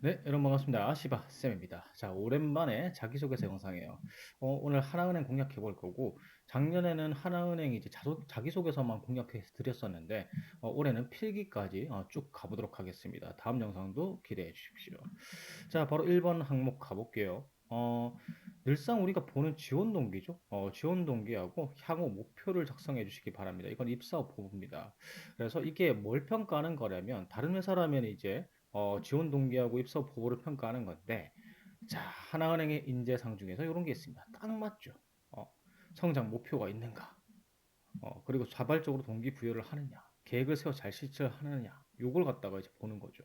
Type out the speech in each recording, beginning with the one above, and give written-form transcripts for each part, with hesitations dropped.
네, 여러분 반갑습니다. 아시바 쌤입니다. 자, 오랜만에 자기소개서 영상이에요. 오늘 하나은행 공략해 볼 거고, 작년에는 하나은행이 이제 자기소개서만 공략해 드렸었는데, 올해는 필기까지 쭉 가보도록 하겠습니다. 다음 영상도 기대해 주십시오. 자, 바로 1번 항목 가볼게요. 늘상 우리가 보는 지원 동기죠. 지원 동기하고 향후 목표를 작성해 주시기 바랍니다. 이건 입사업 보부입니다. 그래서 이게 뭘 평가하는 거냐면, 다른 회사라면 이제 지원 동기하고 입사업 보고를 평가하는 건데, 자, 하나은행의 인재상 중에서 이런 게 있습니다. 딱 맞죠. 어, 성장 목표가 있는가? 그리고 자발적으로 동기부여를 하느냐? 계획을 세워 잘 실천을 하느냐? 요걸 갖다가 이제 보는 거죠.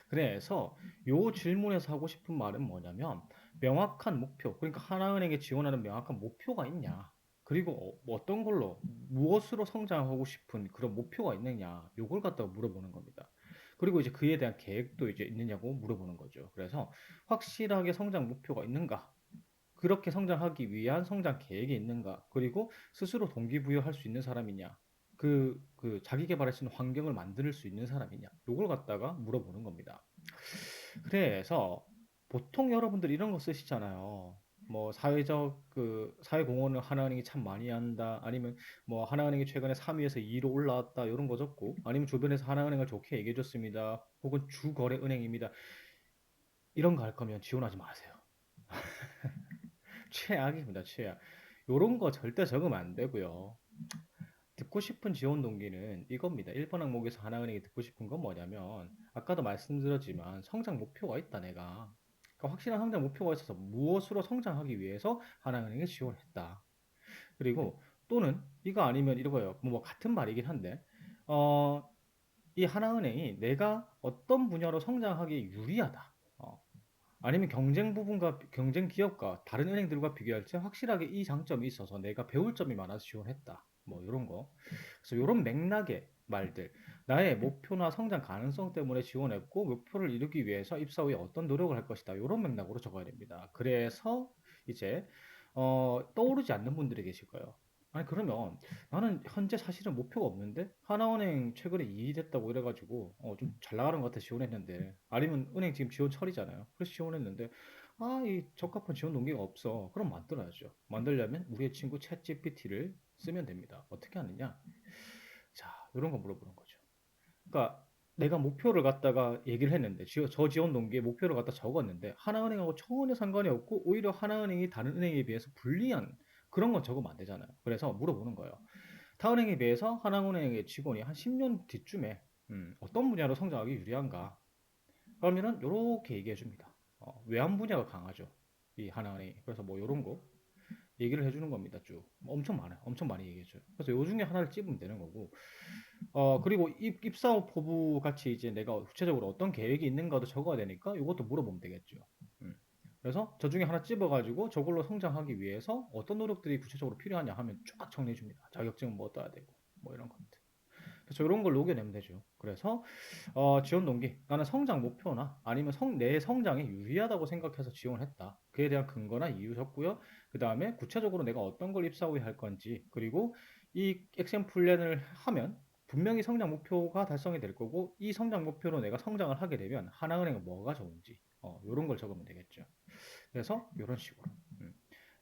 그래서 요 질문에서 하고 싶은 말은 뭐냐면 명확한 목표, 그러니까 하나은행에 지원하는 명확한 목표가 있냐? 그리고 뭐 어떤 걸로 무엇으로 성장하고 싶은 그런 목표가 있느냐? 요걸 갖다가 물어보는 겁니다. 그리고 이제 그에 대한 계획도 이제 있느냐고 물어보는 거죠. 그래서 확실하게 성장 목표가 있는가? 그렇게 성장하기 위한 성장 계획이 있는가? 그리고 스스로 동기부여할 수 있는 사람이냐? 그 자기 개발할 수 있는 환경을 만들 수 있는 사람이냐? 요걸 갖다가 물어보는 겁니다. 그래서 보통 여러분들 이런 거 쓰시잖아요. 뭐 사회적 그 사회공헌을 하나은행이 참 많이 한다. 아니면 뭐 하나은행이 최근에 3위에서 2위로 올라왔다. 이런 거 적고 아니면 주변에서 하나은행을 좋게 얘기해 줬습니다. 혹은 주거래은행입니다. 이런 거 할 거면 지원하지 마세요. 최악입니다, 최악. 요런 거 절대 적으면 안 되고요. 듣고 싶은 지원 동기는 이겁니다. 1번 항목에서 하나은행이 듣고 싶은 건 뭐냐면, 아까도 말씀드렸지만, 성장 목표가 있다, 내가. 그러니까 확실한 성장 목표가 있어서 무엇으로 성장하기 위해서 하나은행에 지원을 했다. 그리고 또는 이거 아니면 이거예요. 뭐 같은 말이긴 한데, 어, 이 하나은행이 내가 어떤 분야로 성장하기에 유리하다. 아니면 경쟁 기업과 다른 은행들과 비교할 때 확실하게 이 장점이 있어서 내가 배울 점이 많아서 지원했다. 뭐 이런 거. 그래서 이런 맥락의 말들, 나의 목표나 성장 가능성 때문에 지원했고 목표를 이루기 위해서 입사 후에 어떤 노력을 할 것이다. 이런 맥락으로 적어야 됩니다. 그래서 이제 떠오르지 않는 분들이 계실 거예요. 아니 그러면 나는 현재 사실은 목표가 없는데 하나은행 최근에 이익됐다고 이래가지고 좀 잘 나가는 것 같아 지원했는데, 아니면 은행 지금 지원 철이잖아요. 그래서 지원했는데 이 적합한 지원 동기가 없어. 그럼 만들어야죠. 만들려면 우리의 친구 챗GPT를 쓰면 됩니다. 어떻게 하느냐? 자, 이런 거 물어보는 거죠. 그러니까 내가 목표를 갖다가 얘기를 했는데 저 지원 동기의 목표를 갖다 적었는데 하나은행하고 전혀 상관이 없고 오히려 하나은행이 다른 은행에 비해서 불리한 그런 건 적으면 안 되잖아요. 그래서 물어보는 거예요. 타은행에 비해서 하나은행의 직원이 한 10년 뒤쯤에 어떤 분야로 성장하기 유리한가? 그러면은 이렇게 얘기해 줍니다. 외환 분야가 강하죠. 이 하나은행이. 그래서 뭐 이런 거 얘기를 해주는 겁니다. 쭉 엄청 많아요. 엄청 많이 얘기해줘요. 그래서 요 중에 하나를 찝으면 되는 거고, 그리고 입사업 포부 같이 이제 내가 구체적으로 어떤 계획이 있는가도 적어야 되니까 이것도 물어보면 되겠죠. 음. 그래서 저 중에 하나 찝어가지고 저걸로 성장하기 위해서 어떤 노력들이 구체적으로 필요하냐 하면 쫙 정리해 줍니다. 자격증은 뭐 떠야 되고 뭐 이런 것들. 그래서 이런 걸 녹여내면 되죠. 그래서 지원 동기, 나는 성장 목표나 아니면 내 성장에 유리하다고 생각해서 지원했다. 그에 대한 근거나 이유 적고요. 그 다음에 구체적으로 내가 어떤 걸 입사 후에 할 건지, 그리고 이 액션 플랜을 하면 분명히 성장 목표가 달성이 될 거고, 이 성장 목표로 내가 성장을 하게 되면 하나은행은 뭐가 좋은지, 이런 걸 적으면 되겠죠. 그래서 이런 식으로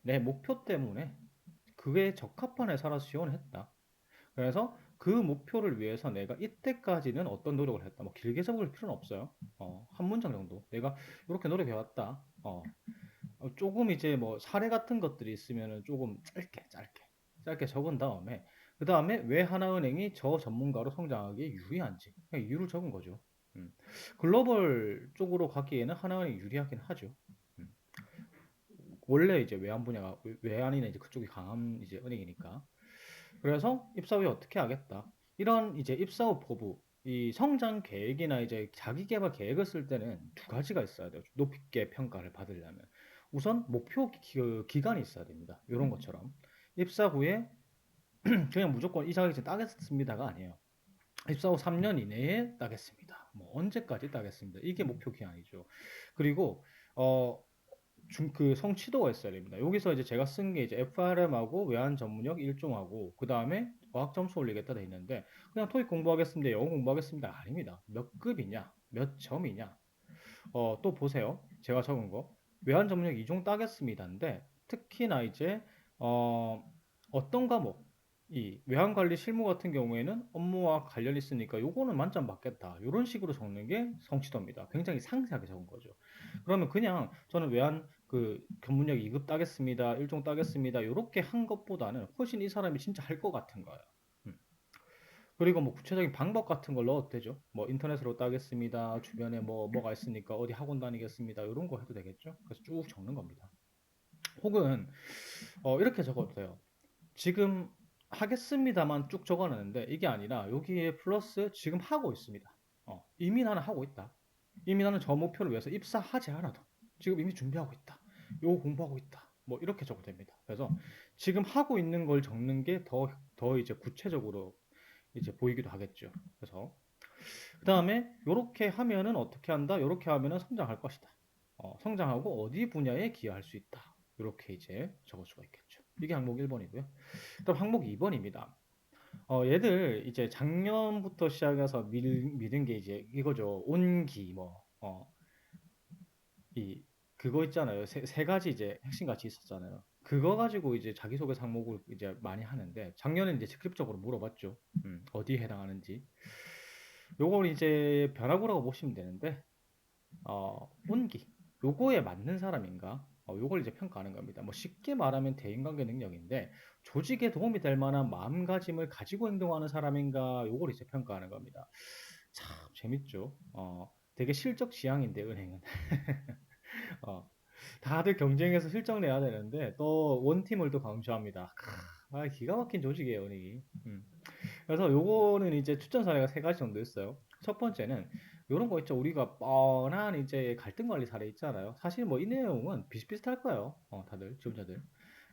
내 목표 때문에 그에 적합한 회사라서 지원했다. 그래서 그 목표를 위해서 내가 이때까지는 어떤 노력을 했다. 뭐 길게 적을 필요는 없어요. 한 문장 정도. 내가 이렇게 노력해왔다. 조금 이제 뭐 사례 같은 것들이 있으면은 조금 짧게 적은 다음에, 그 다음에 왜 하나은행이 저 전문가로 성장하기에 유리한지 그냥 이유를 적은 거죠. 음. 글로벌 쪽으로 가기에는 하나은행이 유리하긴 하죠. 음. 원래 이제 외환 분야가 외환이나 이제 그쪽이 강한 이제 은행이니까. 그래서 입사 후에 어떻게 하겠다. 이런 이제 입사 후 포부, 이 성장 계획이나 이제 자기 개발 계획을 쓸 때는 두 가지가 있어야 돼요. 높게 평가를 받으려면. 우선 목표 기간이 있어야 됩니다. 이런 것처럼. 입사 후에 그냥 무조건 이 자격증 따겠습니다가 아니에요. 입사 후 3년 이내에 따겠습니다. 뭐 언제까지 따겠습니다. 이게 목표 기한이죠. 그리고 어, 그 성취도가 있어야 됩니다. 여기서 이제 제가 쓴 게 이제 FRM하고 외환 전문역 1종하고 그 다음에 어학 점수 올리겠다 돼 있는데, 그냥 토익 공부하겠습니다, 영어 공부하겠습니다 아닙니다. 몇 급이냐, 몇 점이냐, 또 보세요. 제가 적은 거. 외환 전문역 2종 따겠습니다인데 특히나 이제 어, 어떤 과목 이 외환 관리 실무 같은 경우에는 업무와 관련 있으니까 요거는 만점 받겠다. 이런 식으로 적는 게 성취도입니다. 굉장히 상세하게 적은 거죠. 그러면 그냥 저는 외환 그 전문역 2급 따겠습니다. 1종 따겠습니다. 이렇게 한 것보다는 훨씬 이 사람이 진짜 할 것 같은 거예요. 음. 그리고 뭐 구체적인 방법 같은 걸 넣어도 되죠. 뭐 인터넷으로 따겠습니다. 주변에 뭐가 있으니까 어디 학원 다니겠습니다. 이런 거 해도 되겠죠. 그래서 쭉 적는 겁니다. 혹은 이렇게 적어도 돼요. 지금 하겠습니다만 쭉 적어놨는데 이게 아니라 여기에 플러스 지금 하고 있습니다. 이미 나는 하고 있다. 이미 나는 저 목표를 위해서 입사하지 않아도 지금 이미 준비하고 있다. 요거 공부하고 있다. 뭐 이렇게 적어도 됩니다. 그래서 지금 하고 있는 걸 적는 게 더 이제 구체적으로 이제 보이기도 하겠죠. 그래서 그 다음에 이렇게 하면은 어떻게 한다? 이렇게 하면은 성장할 것이다. 성장하고 어디 분야에 기여할 수 있다. 이렇게 이제 적을 수가 있겠죠. 이게 항목 1번이고요. 그럼 항목 2번입니다. 얘들 이제 작년부터 시작해서 미는 게 이제 이거죠. 온기 이 그거 있잖아요. 세 가지 이제 핵심 가치 있었잖아요. 그거 가지고 이제 자기소개 항목을 이제 많이 하는데 작년에 이제 직접적으로 물어봤죠. 어디에 해당하는지. 요걸 이제 변화구라고 보시면 되는데 온기. 요거에 맞는 사람인가? 요걸 이제 평가하는 겁니다. 뭐 쉽게 말하면 대인관계 능력인데 조직에 도움이 될 만한 마음가짐을 가지고 행동하는 사람인가? 요걸 이제 평가하는 겁니다. 참 재밌죠. 되게 실적 지향인데 은행은. 어, 다들 경쟁해서 실적 내야 되는데 또 원팀을 또 강조합니다. 기가 막힌 조직이에요, 은행이. 그래서 요거는 이제 추천 사례가 세 가지 정도 있어요. 첫 번째는 요런 거 있죠. 우리가 뻔한 이제 갈등 관리 사례 있잖아요. 사실 뭐 이 내용은 비슷비슷할 거예요. 다들 지원자들.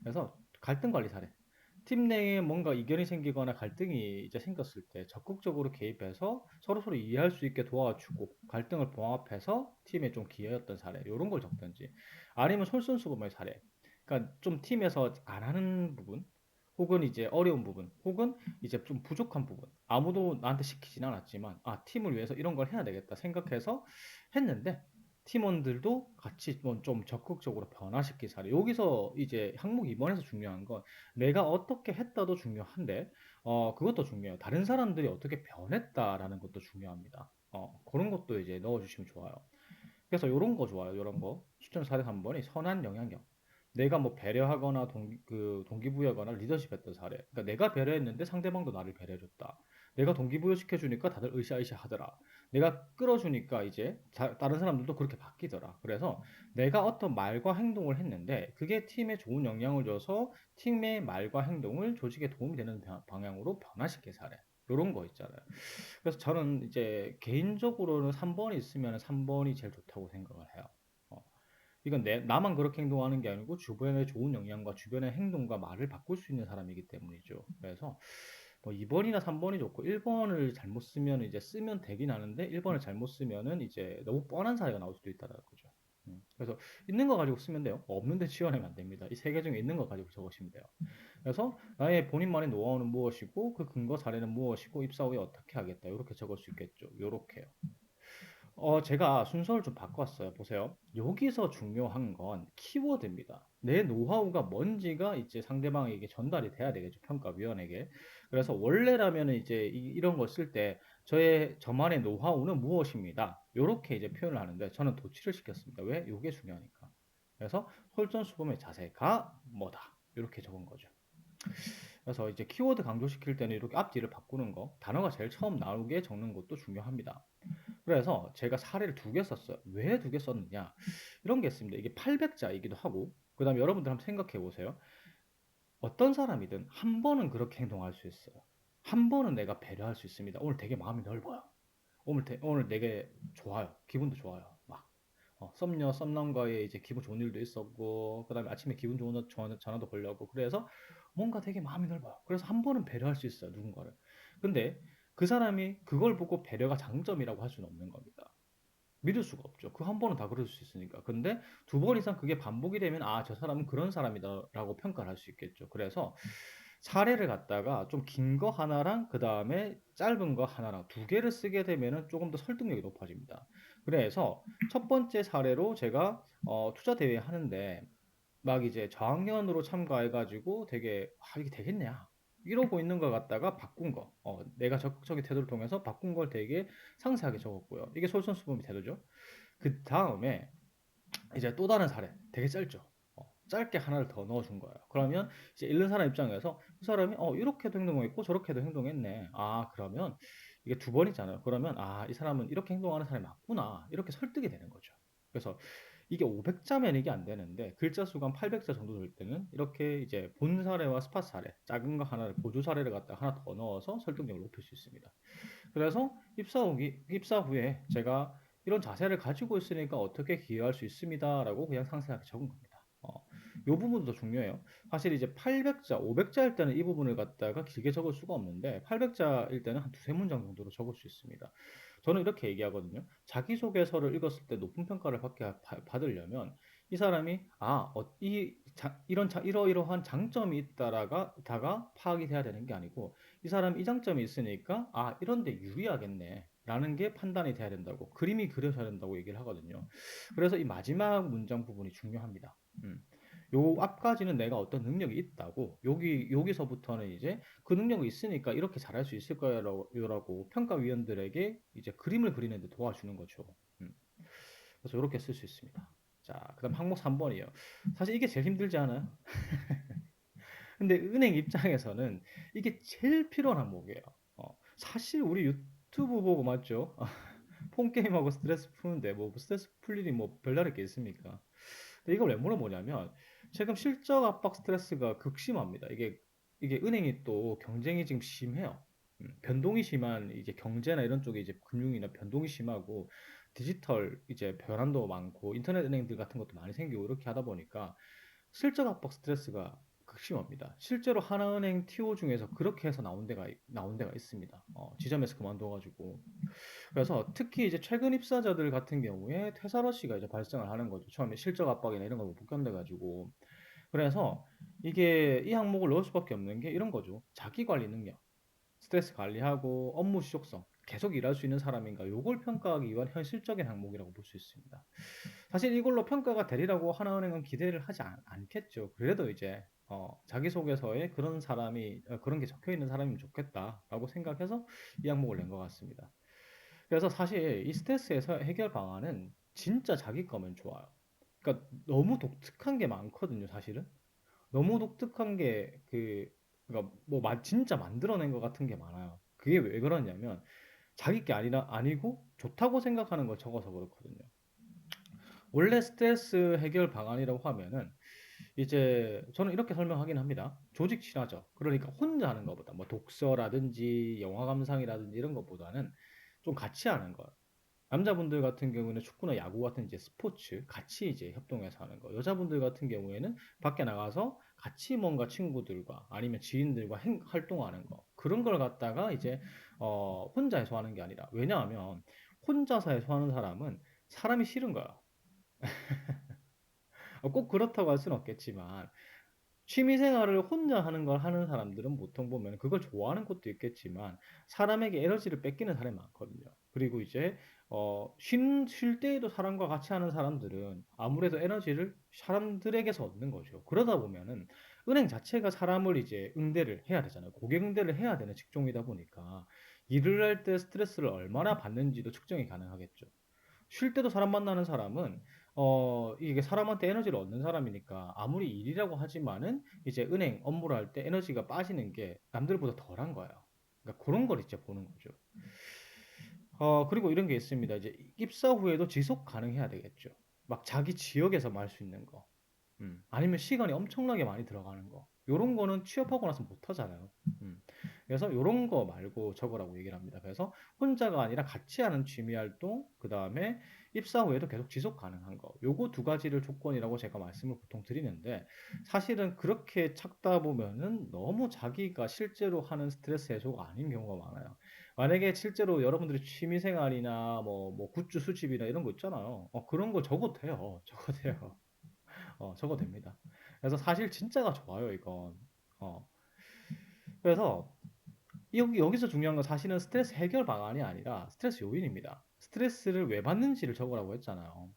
그래서 갈등 관리 사례. 팀 내에 뭔가 이견이 생기거나 갈등이 이제 생겼을 때 적극적으로 개입해서 서로서로 이해할 수 있게 도와주고 갈등을 봉합해서 팀에 좀 기여했던 사례. 요런 걸 적든지. 아니면 솔선수범의 사례. 그러니까 좀 팀에서 안 하는 부분 혹은 이제 어려운 부분, 혹은 이제 좀 부족한 부분, 아무도 나한테 시키진 않았지만, 팀을 위해서 이런 걸 해야 되겠다 생각해서 했는데, 팀원들도 같이 좀 적극적으로 변화시킨 사례. 여기서 이제 항목 2번에서 중요한 건 내가 어떻게 했다도 중요한데, 그것도 중요해요. 다른 사람들이 어떻게 변했다라는 것도 중요합니다. 그런 것도 이제 넣어주시면 좋아요. 그래서 이런 거 좋아요. 이런 거. 추천 사례 3번이 선한 영향력. 내가 뭐 배려하거나 동기부여하거나 리더십 했던 사례. 그러니까 내가 배려했는데 상대방도 나를 배려해줬다. 내가 동기부여 시켜주니까 다들 으쌰으쌰 하더라. 내가 끌어주니까 이제 다른 사람들도 그렇게 바뀌더라. 그래서 내가 어떤 말과 행동을 했는데 그게 팀에 좋은 영향을 줘서 팀의 말과 행동을 조직에 도움이 되는 방향으로 변화시킨 사례. 이런 거 있잖아요. 그래서 저는 이제 개인적으로는 3번이 있으면 3번이 제일 좋다고 생각을 해요. 어, 이건 나만 그렇게 행동하는 게 아니고 주변의 좋은 영향과 주변의 행동과 말을 바꿀 수 있는 사람이기 때문이죠. 그래서 뭐 2번이나 3번이 좋고 1번을 잘못 쓰면 이제 쓰면 되긴 하는데 1번을 잘못 쓰면은 이제 너무 뻔한 사례가 나올 수도 있다는 거죠. 그래서 있는 거 가지고 쓰면 돼요. 없는데 지원하면 안 됩니다. 이 세 개 중에 있는 거 가지고 적으시면 돼요. 그래서 나의 본인만의 노하우는 무엇이고 그 근거 사례는 무엇이고 입사 후에 어떻게 하겠다. 이렇게 적을 수 있겠죠. 요렇게요. 제가 순서를 좀 바꿨어요. 보세요. 여기서 중요한 건 키워드입니다. 내 노하우가 뭔지가 이제 상대방에게 전달이 돼야 되겠죠. 평가위원에게. 그래서 원래라면 이제 이런 걸 쓸 때 저만의 노하우는 무엇입니다. 이렇게 이제 표현을 하는데 저는 도치를 시켰습니다. 왜? 이게 중요하니까. 그래서 솔선수범의 자세가 뭐다. 이렇게 적은 거죠. 그래서 이제 키워드 강조시킬 때는 이렇게 앞뒤를 바꾸는 거, 단어가 제일 처음 나오게 적는 것도 중요합니다. 그래서 제가 사례를 두 개 썼어요. 왜 두 개 썼느냐? 이런 게 있습니다. 이게 800자이기도 하고, 그 다음에 여러분들 한번 생각해 보세요. 어떤 사람이든 한 번은 그렇게 행동할 수 있어요. 한 번은 내가 배려할 수 있습니다. 오늘 되게 마음이 넓어요. 오늘 되게 좋아요. 기분도 좋아요. 막. 썸남과의 이제 기분 좋은 일도 있었고, 그 다음에 아침에 기분 좋은 전화도 걸려고, 그래서 뭔가 되게 마음이 넓어요. 그래서 한 번은 배려할 수 있어요, 누군가를. 근데 그 사람이 그걸 보고 배려가 장점이라고 할 수는 없는 겁니다. 믿을 수가 없죠. 그 한 번은 다 그럴 수 있으니까. 근데 두 번 이상 그게 반복이 되면, 저 사람은 그런 사람이다라고 평가를 할 수 있겠죠. 그래서 사례를 갖다가 좀 긴 거 하나랑 그 다음에 짧은 거 하나랑 두 개를 쓰게 되면은 조금 더 설득력이 높아집니다. 그래서 첫 번째 사례로 제가 투자 대회 하는데 막 이제 저학년으로 참가해 가지고 되게 '아 이게 되겠냐.' 이러고 있는 걸 갖다가 바꾼 거. 내가 적극적인 태도를 통해서 바꾼 걸 되게 상세하게 적었고요. 이게 솔선수범이 태도죠. 그다음에 이제 또 다른 사례 되게 짧죠. 짧게 하나를 더 넣어 준 거예요. 그러면 이제 읽는 사람 입장에서 그 사람이 이렇게도 행동했고 저렇게도 행동했네. 아 그러면 이게 두 번이잖아요. 그러면 '아 이 사람은 이렇게 행동하는 사람이 맞구나.' 이렇게 설득이 되는 거죠. 그래서 이게 500자면 이게 안 되는데 글자 수가 한 800자 정도 될 때는 이렇게 이제 본 사례와 스팟 사례, 작은 거 하나를 보조 사례를 갖다가 하나 더 넣어서 설득력을 높일 수 있습니다. 그래서 입사 후에 제가 "이런 자세를 가지고 있으니까 어떻게 기여할 수 있습니다."라고 그냥 상세하게 적은 겁니다. 요 부분도 중요해요. 사실 이제 800자, 500자일 때는 이 부분을 갖다가 길게 적을 수가 없는데 800자일 때는 한 두세 문장 정도로 적을 수 있습니다. 저는 이렇게 얘기하거든요. 자기소개서를 읽었을 때 높은 평가를 받으려면 이 사람이 이러이러한 장점이 있다라가 다가 파악이 돼야 되는 게 아니고 이 사람이 이 장점이 있으니까 '아 이런 데 유리하겠네.'라는 게 판단이 돼야 된다고 그림이 그려져야 된다고 얘기를 하거든요. 그래서 이 마지막 문장 부분이 중요합니다. 음. 요 앞까지는 내가 어떤 능력이 있다고 여기서부터는 이제 그 능력이 있으니까 이렇게 잘할 수 있을 거라고 평가위원들에게 이제 그림을 그리는 데 도와주는 거죠. 음. 그래서 요렇게 쓸 수 있습니다. 자, 그다음 항목 3 번이에요. 사실 이게 제일 힘들지 않아요? 근데 은행 입장에서는 이게 제일 필요한 항목이에요. 사실 우리 유튜브 보고 맞죠? 폰 게임하고 스트레스 푸는데 뭐 스트레스 풀 일이 뭐 별다를 게 있습니까? 근데 이걸 왜 물어보냐면 최근 실적 압박 스트레스가 극심합니다. 이게 은행이 또 경쟁이 지금 심해요. 변동이 심한 이제 경제나 이런 쪽에 이제 금융이나 변동이 심하고 디지털 이제 변환도 많고 인터넷 은행들 같은 것도 많이 생기고 이렇게 하다 보니까 실적 압박 스트레스가 극심합니다. 실제로 하나은행 TO 중에서 그렇게 해서 나온 데가 있습니다. 지점에서 그만둬 가지고. 그래서 특히 이제 최근 입사자들 같은 경우에 퇴사 러시가 이제 발생을 하는 거죠. 처음에 실적 압박이나 이런 걸 못 견뎌 가지고. 그래서 이게 이 항목을 넣을 수밖에 없는 게 이런 거죠. 자기 관리 능력, 스트레스 관리하고 업무 지속성, 계속 일할 수 있는 사람인가 요걸 평가하기 위한 현실적인 항목이라고 볼 수 있습니다. 사실 이걸로 평가가 되리라고 하나은행은 기대를 하지 않겠죠. 그래도 이제 자기소개서에 그런 사람이 그런 게 적혀 있는 사람이면 좋겠다라고 생각해서 이 항목을 낸 것 같습니다. 그래서 사실 이 스트레스에서 해결 방안은 진짜 자기 거면 좋아요. 그러니까 너무 독특한 게 많거든요, 사실은. 너무 독특한 게 그러니까 뭐 진짜 만들어낸 것 같은 게 많아요. 그게 왜 그러냐면 자기 게 아니고 좋다고 생각하는 걸 적어서 그렇거든요. 원래 스트레스 해결 방안이라고 하면은 이제 저는 이렇게 설명하긴 합니다. 조직 친화적. 그러니까 혼자 하는 것보다 뭐 독서라든지 영화 감상이라든지 이런 것보다는 좀 같이 하는 거. 남자분들 같은 경우는 축구나 야구 같은 이제 스포츠 같이 이제 협동해서 하는 거. 여자분들 같은 경우에는 밖에 나가서 같이 뭔가 친구들과 아니면 지인들과 활동하는 거. 그런 걸 갖다가 이제 혼자 해소하는 게 아니라 왜냐하면 혼자서 해소하는 사람은 사람이 싫은 거야. 꼭 그렇다고 할 수는 없겠지만 취미 생활을 혼자 하는 걸 하는 사람들은 보통 보면 그걸 좋아하는 것도 있겠지만 사람에게 에너지를 뺏기는 사람이 많거든요. 그리고 이제 쉴 때에도 사람과 같이 하는 사람들은 아무래도 에너지를 사람들에게서 얻는 거죠. 그러다 보면은 은행 자체가 사람을 이제 응대를 해야 되잖아요. 고객 응대를 해야 되는 직종이다 보니까 일을 할 때 스트레스를 얼마나 받는지도 측정이 가능하겠죠. 쉴 때도 사람 만나는 사람은 이게 사람한테 에너지를 얻는 사람이니까 아무리 일이라고 하지만은 이제 은행 업무를 할 때 에너지가 빠지는 게 남들보다 덜한 거예요. 그러니까 그런 걸 이제 보는 거죠. 그리고 이런 게 있습니다. 이제 입사 후에도 지속 가능해야 되겠죠. 막 자기 지역에서만 할 수 있는 거. 아니면 시간이 엄청나게 많이 들어가는 거. 요런 거는 취업하고 나서 못 하잖아요. 음. 그래서 요런 거 말고 적으라고 얘기를 합니다. 그래서 혼자가 아니라 같이 하는 취미 활동, 그다음에 입사 후에도 계속 지속 가능한 거. 요거 두 가지를 조건이라고 제가 말씀을 보통 드리는데 사실은 그렇게 찾다 보면은 너무 자기가 실제로 하는 스트레스 해소가 아닌 경우가 많아요. 만약에 실제로 여러분들이 취미 생활이나 뭐 굿즈 수집이나 이런 거 있잖아요. 그런 거 적어도 돼요. 적어도 돼요. 적어도 됩니다. 그래서 사실 진짜가 좋아요, 이건. 어. 그래서 여기서 중요한 건 사실은 스트레스 해결 방안이 아니라 스트레스 요인입니다. 스트레스를 왜 받는지를 적으라고 했잖아요.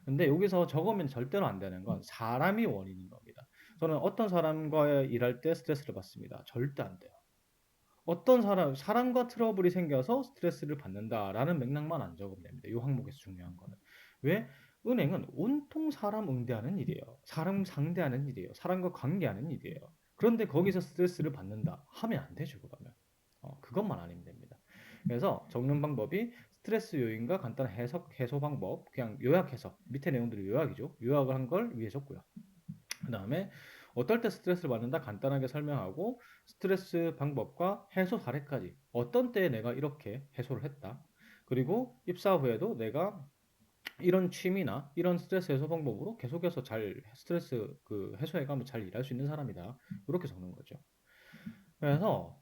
근데 여기서 적으면 절대로 안 되는 건 사람이 원인인 겁니다. 저는 어떤 사람과 일할 때 스트레스를 받습니다. 절대 안 돼요. 어떤 사람과 트러블이 생겨서 스트레스를 받는다라는 맥락만 안 적으면 됩니다. 이 항목에서 중요한 거는. 왜? 은행은 온통 사람 응대하는 일이에요. 사람 상대하는 일이에요. 사람과 관계하는 일이에요. 그런데 거기서 스트레스를 받는다 하면 안 되죠, 그러면. 그것만 아니면 됩니다. 그래서 적는 방법이 스트레스 요인과 간단한 해소 방법, 그냥 요약해서 밑에 내용들이 요약이죠. 요약을 한 걸 위에 적고요. 그 다음에 어떨 때 스트레스를 받는다 간단하게 설명하고 스트레스 방법과 해소 사례까지 어떤 때에 내가 이렇게 해소를 했다. 그리고 입사 후에도 내가 이런 취미나 이런 스트레스 해소 방법으로 계속해서 잘 스트레스 해소해가면 잘 일할 수 있는 사람이다. 이렇게 적는 거죠. 그래서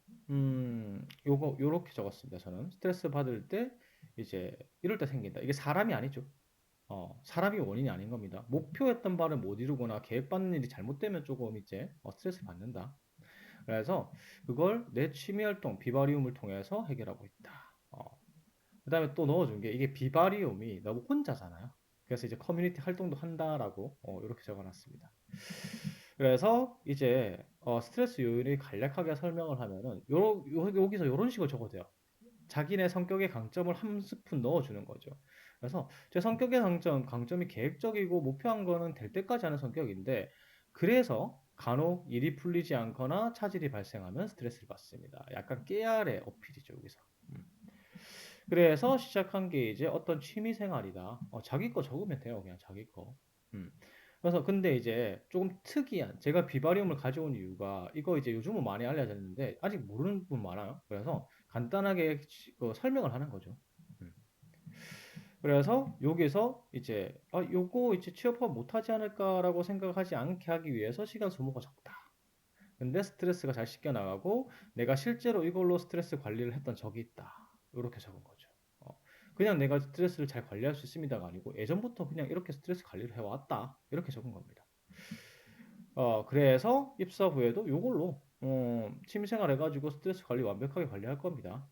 요거 요렇게 적었습니다. 저는 스트레스 받을 때 이제 이럴 때 생긴다. 이게 사람이 아니죠. 사람이 원인이 아닌 겁니다. 목표했던 바를 못 이루거나 계획받는 일이 잘못되면 조금 이제 스트레스 받는다. 그래서 그걸 내 취미 활동, 비바리움을 통해서 해결하고 있다. 그다음에 또 넣어준 게 이게 비바리움이 너무 혼자잖아요. 그래서 이제 커뮤니티 활동도 한다라고 이렇게 적어놨습니다. 그래서 이제 스트레스 요인을 간략하게 설명을 하면은 여기서 이런 식으로 적어도 돼요. 자기네 성격의 강점을 한 스푼 넣어주는 거죠. 그래서 제 성격의 강점이 계획적이고 목표한 거는 될 때까지 하는 성격인데, 그래서 간혹 일이 풀리지 않거나 차질이 발생하면 스트레스를 받습니다. 약간 깨알의 어필이죠, 여기서. 음. 그래서 시작한 게 이제 어떤 취미 생활이다. 자기 거 적으면 돼요, 그냥 자기 거. 음. 그래서 근데 이제 조금 특이한 제가 비바리움을 가져온 이유가 이거 이제 요즘은 많이 알려졌는데 아직 모르는 분 많아요. 그래서 간단하게 설명을 하는 거죠. 음. 그래서 여기서 이제 요거 이제 취업하면 못하지 않을까라고 생각하지 않게 하기 위해서 시간 소모가 적다. 근데 스트레스가 잘 씻겨 나가고 내가 실제로 이걸로 스트레스 관리를 했던 적이 있다. 이렇게 적은 거죠. 그냥 내가 스트레스를 잘 관리할 수 있습니다가 아니고 예전부터 그냥 이렇게 스트레스 관리를 해왔다. 이렇게 적은 겁니다. 그래서 입사 후에도 이걸로 취미생활 해가지고 스트레스 관리 완벽하게 관리할 겁니다.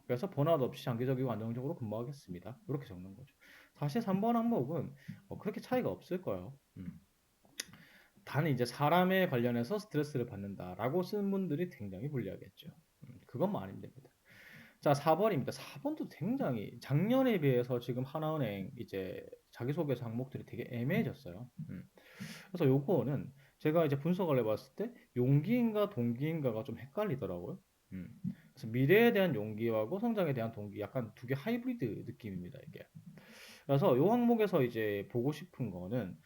그래서 번아웃 없이 장기적이고 안정적으로 근무하겠습니다. 이렇게 적는 거죠. 사실 3번 항목은 그렇게 차이가 없을 거예요. 단 이제 사람에 관련해서 스트레스를 받는다라고 쓰는 분들이 굉장히 불리하겠죠. 그것만 아니면 됩니다. 자, 4번입니다. 4번도 굉장히 작년에 비해서 지금 하나은행 이제 자기소개서 항목들이 되게 애매해졌어요. 그래서 요거는 제가 이제 분석을 해봤을 때 용기인가 동기인가가 좀 헷갈리더라고요. 음. 그래서 미래에 대한 용기하고 성장에 대한 동기 약간 두 개 하이브리드 느낌입니다, 이게. 그래서 요 항목에서 이제 보고 싶은 거는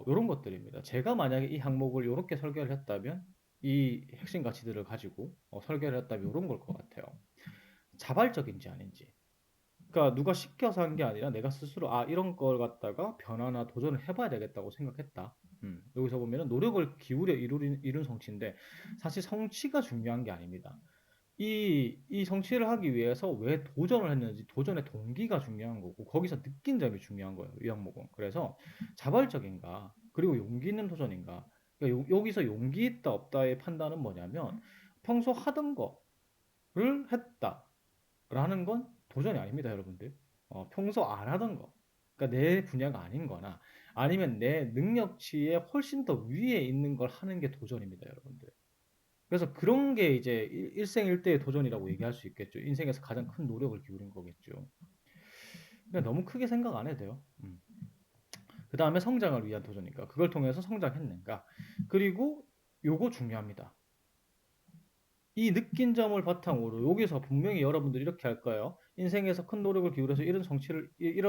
요런 것들입니다. 제가 만약에 이 항목을 요렇게 설계를 했다면 이 핵심 가치들을 가지고 설계를 했다면 요런 걸 것 같아요. 자발적인지 아닌지. 그러니까 누가 시켜서 한 게 아니라 내가 스스로 이런 걸 갖다가 변화나 도전을 해봐야 되겠다고 생각했다. 여기서 보면은 노력을 기울여 이룬 성취인데 사실 성취가 중요한 게 아닙니다. 이 성취를 하기 위해서 왜 도전을 했는지 도전의 동기가 중요한 거고 거기서 느낀 점이 중요한 거예요. 이 항목은. 그래서 자발적인가 그리고 용기 있는 도전인가. 그러니까 여기서 용기 있다 없다의 판단은 뭐냐면 평소 하던 거를 했다라는 건 도전이 아닙니다, 여러분들. 평소 안 하던 거. 그러니까 내 분야가 아닌 거나 아니면 내 능력치에 훨씬 더 위에 있는 걸 하는 게 도전입니다, 여러분들. 그래서 그런 게 이제 일생일대의 도전이라고 얘기할 수 있겠죠. 인생에서 가장 큰 노력을 기울인 거겠죠. 그냥 너무 크게 생각 안 해도 돼요. 그 다음에 성장을 위한 도전이니까 그걸 통해서 성장했는가. 그리고 요거 중요합니다. 이 느낀 점을 바탕으로 여기서 분명히 여러분들이 이렇게 할 거예요. 인생에서 큰 노력을 기울여서 이런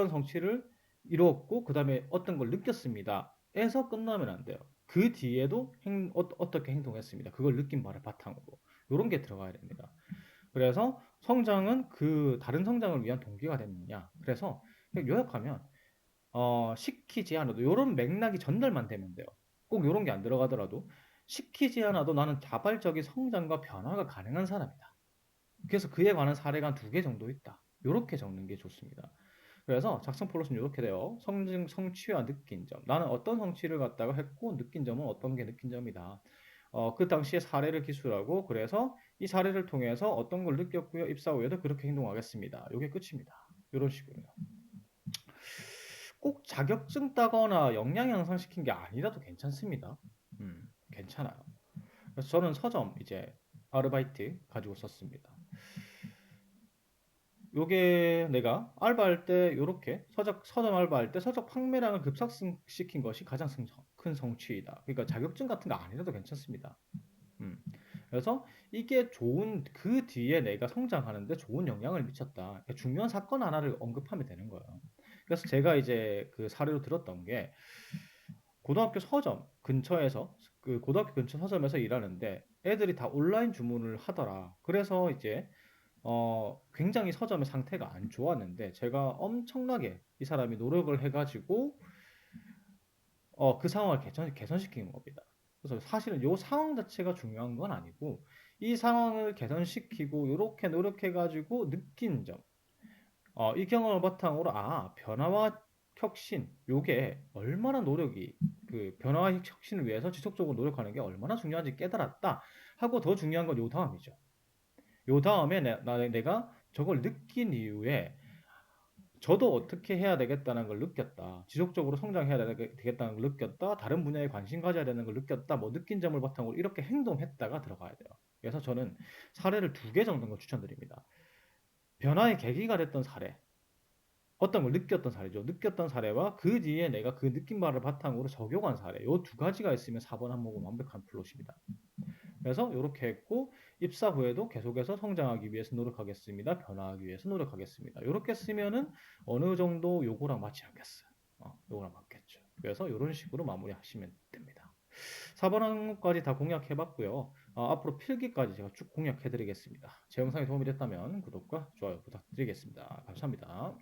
성취를 이루었고 그 다음에 어떤 걸 느꼈습니다. 에서 끝나면 안 돼요. 그 뒤에도 어떻게 행동했습니다. 그걸 느낀 바를 바탕으로 이런 게 들어가야 됩니다. 그래서 성장은 그 다른 성장을 위한 동기가 됐느냐. 그래서 요약하면 시키지 않아도 이런 맥락이 전달만 되면 돼요. 꼭 이런 게 안 들어가더라도 시키지 않아도 나는 자발적인 성장과 변화가 가능한 사람이다. 그래서 그에 관한 사례가 한 두 개 정도 있다. 이렇게 적는 게 좋습니다. 그래서 작성 플롯은 이렇게 돼요. 성취와 느낀 점. 나는 어떤 성취를 갖다가 했고 느낀 점은 어떤 게 느낀 점이다. 그 당시에 사례를 기술하고 그래서 이 사례를 통해서 어떤 걸 느꼈고요. 입사 후에도 그렇게 행동하겠습니다. 이게 끝입니다. 요런 식으로요. 꼭 자격증 따거나 역량 향상시킨 게 아니라도 괜찮습니다. 괜찮아요. 그래서 저는 서점 이제 아르바이트 가지고 썼습니다. 요게 내가 알바할 때 요렇게 서점 알바할 때 서적 판매량을 급상승시킨 것이 가장 큰 성취이다. 그러니까 자격증 같은 거 아니라도 괜찮습니다. 음. 그래서 이게 좋은 그 뒤에 내가 성장하는데 좋은 영향을 미쳤다. 그러니까 중요한 사건 하나를 언급하면 되는 거예요. 그래서 제가 이제 그 사례로 들었던 게 고등학교 서점 근처에서 그 고등학교 근처 서점에서 일하는데 애들이 다 온라인 주문을 하더라. 그래서 이제 굉장히 서점의 상태가 안 좋았는데 제가 엄청나게 이 사람이 노력을 해가지고 그 상황을 개선시킨 겁니다. 그래서 사실은 요 상황 자체가 중요한 건 아니고 이 상황을 개선시키고 이렇게 노력해가지고 느낀 점, 이 경험을 바탕으로 변화와 혁신, 요게 얼마나 노력이 그 변화와 혁신을 위해서 지속적으로 노력하는 게 얼마나 중요한지 깨달았다 하고 더 중요한 건 요 다음이죠. 요 다음에 내가 저걸 느낀 이후에 저도 어떻게 해야 되겠다는 걸 느꼈다. 지속적으로 성장해야 되겠다는 걸 느꼈다. 다른 분야에 관심 가져야 되는 걸 느꼈다. 뭐 느낀 점을 바탕으로 이렇게 행동했다가 들어가야 돼요. 그래서 저는 사례를 2개 정도는 추천드립니다. 변화의 계기가 됐던 사례. 어떤 걸 느꼈던 사례죠. 느꼈던 사례와 그 뒤에 내가 그 느낀 바를 바탕으로 적용한 사례. 요 2가지가 있으면 4번 항목은 완벽한 플롯입니다. 그래서 이렇게 했고 입사 후에도 계속해서 성장하기 위해서 노력하겠습니다. 변화하기 위해서 노력하겠습니다. 이렇게 쓰면은 어느 정도 요거랑 맞지 않겠어요. 요거랑 맞겠죠. 그래서 이런 식으로 마무리하시면 됩니다. 4번 항목까지 다 공략해봤고요. 앞으로 필기까지 제가 쭉 공략해드리겠습니다. 제 영상이 도움이 됐다면 구독과 좋아요 부탁드리겠습니다. 감사합니다.